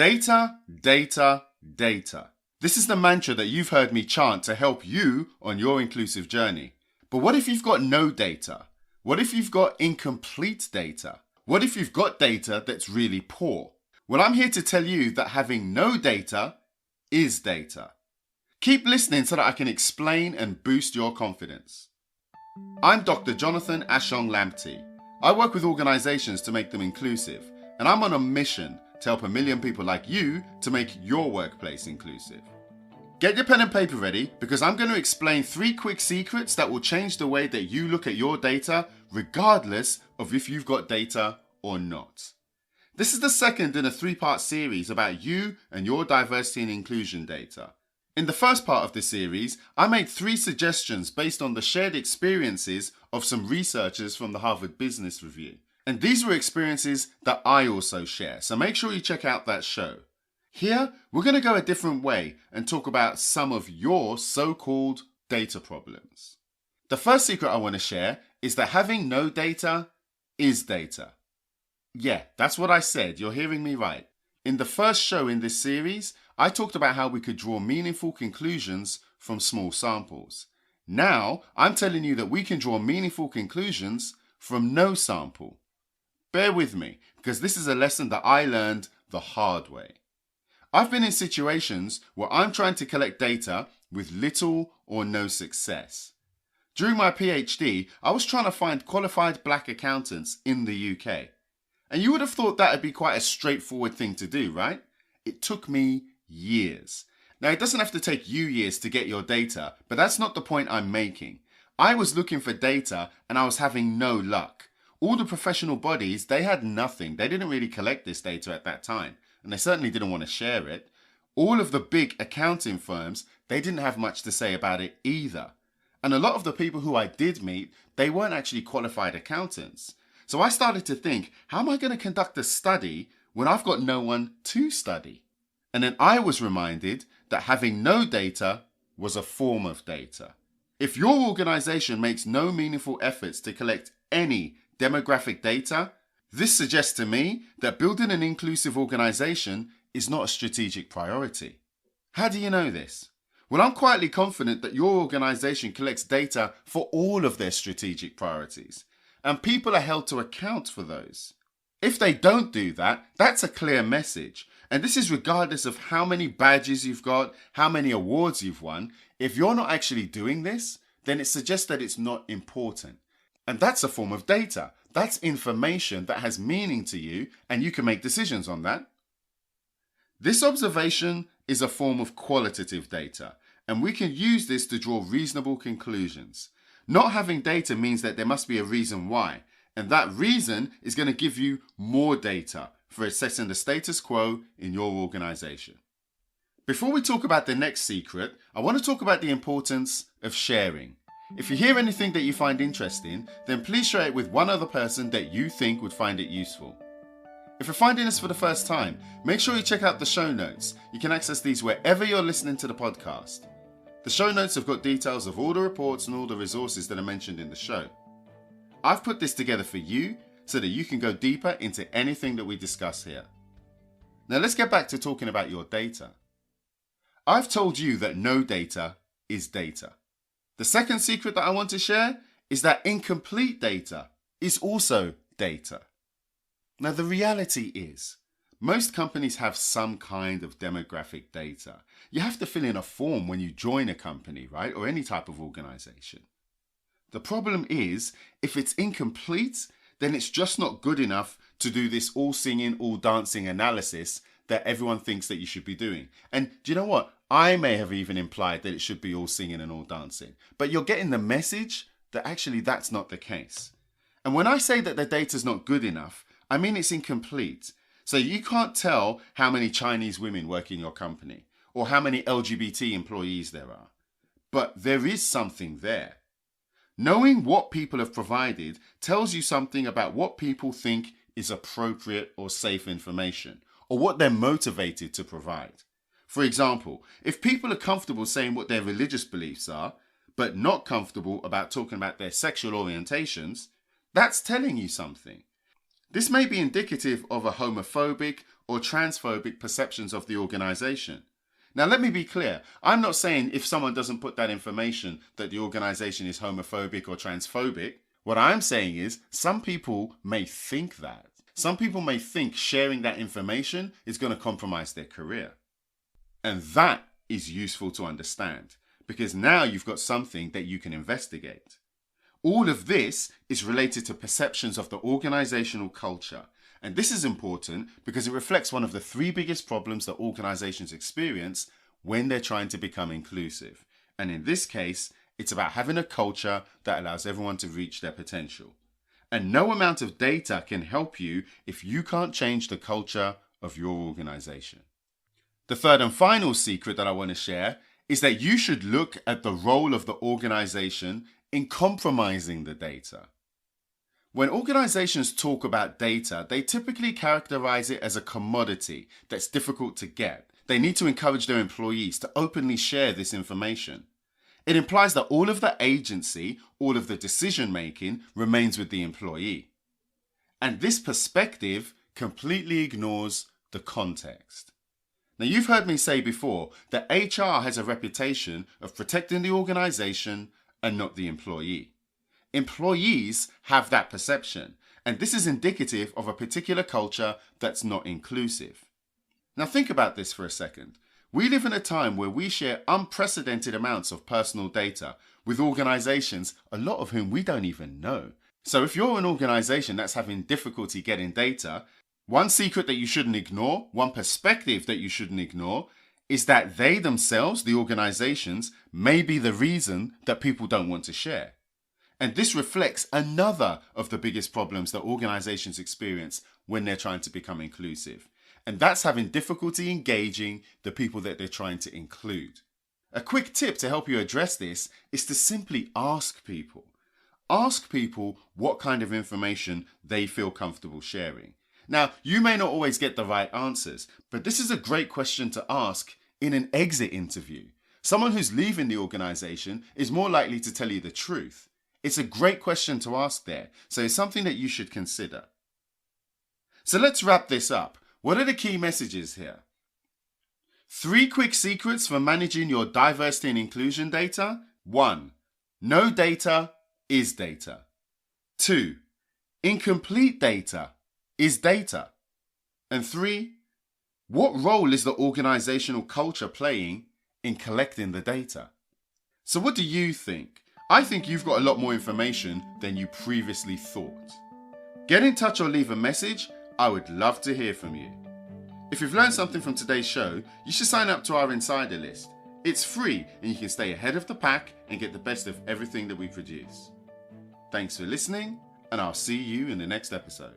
Data, data, data. This is the mantra that you've heard me chant to help you on your inclusive journey. But what if you've got no data? What if you've got incomplete data? What if you've got data that's really poor? Well, I'm here to tell you that having no data is data. Keep listening so that I can explain and boost your confidence. I'm Dr. Jonathan Ashong Lamptey. I work with organizations to make them inclusive, and I'm on a mission to help 1 million people like you to make your workplace inclusive. Get your pen and paper ready because I'm going to explain 3 quick secrets that will change the way that you look at your data regardless of if you've got data or not. This is the second in a 3-part series about you and your diversity and inclusion data. In the first part of the series, I made 3 suggestions based on the shared experiences of some researchers from the Harvard Business Review. And these were experiences that I also share, so make sure you check out that show. Here, we're going to go a different way and talk about some of your so-called data problems. The first secret I want to share is that having no data is data. Yeah, that's what I said, you're hearing me right. In the first show in this series, I talked about how we could draw meaningful conclusions from small samples. Now, I'm telling you that we can draw meaningful conclusions from no sample. Bear with me, because this is a lesson that I learned the hard way. I've been in situations where I'm trying to collect data with little or no success. During my PhD, I was trying to find qualified black accountants in the UK. And you would have thought that would be quite a straightforward thing to do, right? It took me years. Now, it doesn't have to take you years to get your data, but that's not the point I'm making. I was looking for data and I was having no luck. All the professional bodies, they had nothing. They didn't really collect this data at that time, and they certainly didn't want to share it. All of the big accounting firms, they didn't have much to say about it either. And a lot of the people who I did meet, they weren't actually qualified accountants. So I started to think, how am I going to conduct a study when I've got no one to study? And then I was reminded that having no data was a form of data. If your organization makes no meaningful efforts to collect any demographic data, this suggests to me that building an inclusive organization is not a strategic priority. How do you know this? Well, I'm quietly confident that your organization collects data for all of their strategic priorities, and people are held to account for those. If they don't do that, that's a clear message. And this is regardless of how many badges you've got, how many awards you've won. If you're not actually doing this, then it suggests that it's not important. And that's a form of data. That's information that has meaning to you, and you can make decisions on that. This observation is a form of qualitative data, and we can use this to draw reasonable conclusions. Not having data means that there must be a reason why, and that reason is going to give you more data for assessing the status quo in your organization. Before we talk about the next secret, I want to talk about the importance of sharing. If you hear anything that you find interesting, then please share it with one other person that you think would find it useful. If you're finding this for the first time, make sure you check out the show notes. You can access these wherever you're listening to the podcast. The show notes have got details of all the reports and all the resources that are mentioned in the show. I've put this together for you so that you can go deeper into anything that we discuss here. Now let's get back to talking about your data. I've told you that no data is data. The second secret that I want to share is that incomplete data is also data. Now, the reality is, most companies have some kind of demographic data. You have to fill in a form when you join a company, right? Or any type of organization. The problem is, if it's incomplete, then it's just not good enough to do this all singing, all dancing analysis that everyone thinks that you should be doing. And do you know what? I may have even implied that it should be all singing and all dancing. But you're getting the message that actually that's not the case. And when I say that the data's not good enough, I mean it's incomplete. So you can't tell how many Chinese women work in your company or how many LGBT employees there are. But there is something there. Knowing what people have provided tells you something about what people think is appropriate or safe information, or what they're motivated to provide. For example, if people are comfortable saying what their religious beliefs are, but not comfortable about talking about their sexual orientations, that's telling you something. This may be indicative of a homophobic or transphobic perceptions of the organization. Now, let me be clear. I'm not saying if someone doesn't put that information that the organization is homophobic or transphobic. What I'm saying is some people may think that. Some people may think sharing that information is going to compromise their career. And that is useful to understand because now you've got something that you can investigate. All of this is related to perceptions of the organizational culture. And this is important because it reflects one of the three biggest problems that organizations experience when they're trying to become inclusive. And in this case, it's about having a culture that allows everyone to reach their potential. And no amount of data can help you if you can't change the culture of your organization. The third and final secret that I want to share is that you should look at the role of the organization in compromising the data. When organizations talk about data, they typically characterize it as a commodity that's difficult to get. They need to encourage their employees to openly share this information. It implies that all of the agency, all of the decision making remains with the employee. And this perspective completely ignores the context. Now, you've heard me say before that HR has a reputation of protecting the organization and not the employee. Employees have that perception, and this is indicative of a particular culture that's not inclusive. Now think about this for a second. We live in a time where we share unprecedented amounts of personal data with organizations, a lot of whom we don't even know. So if you're an organization that's having difficulty getting data, one secret that you shouldn't ignore, one perspective that you shouldn't ignore, is that they themselves, the organizations, may be the reason that people don't want to share. And this reflects another of the biggest problems that organizations experience when they're trying to become inclusive. And that's having difficulty engaging the people that they're trying to include. A quick tip to help you address this is to simply ask people. Ask people what kind of information they feel comfortable sharing. Now, you may not always get the right answers, but this is a great question to ask in an exit interview. Someone who's leaving the organization is more likely to tell you the truth. It's a great question to ask there, so it's something that you should consider. So let's wrap this up. What are the key messages here? 3 quick secrets for managing your diversity and inclusion data. 1. No data is data. 2. Incomplete data is data. And 3. What role is the organizational culture playing in collecting the data? So what do you think? I think you've got a lot more information than you previously thought. Get in touch or leave a message. I would love to hear from you. If you've learned something from today's show, you should sign up to our insider list. It's free and you can stay ahead of the pack and get the best of everything that we produce. Thanks for listening, and I'll see you in the next episode.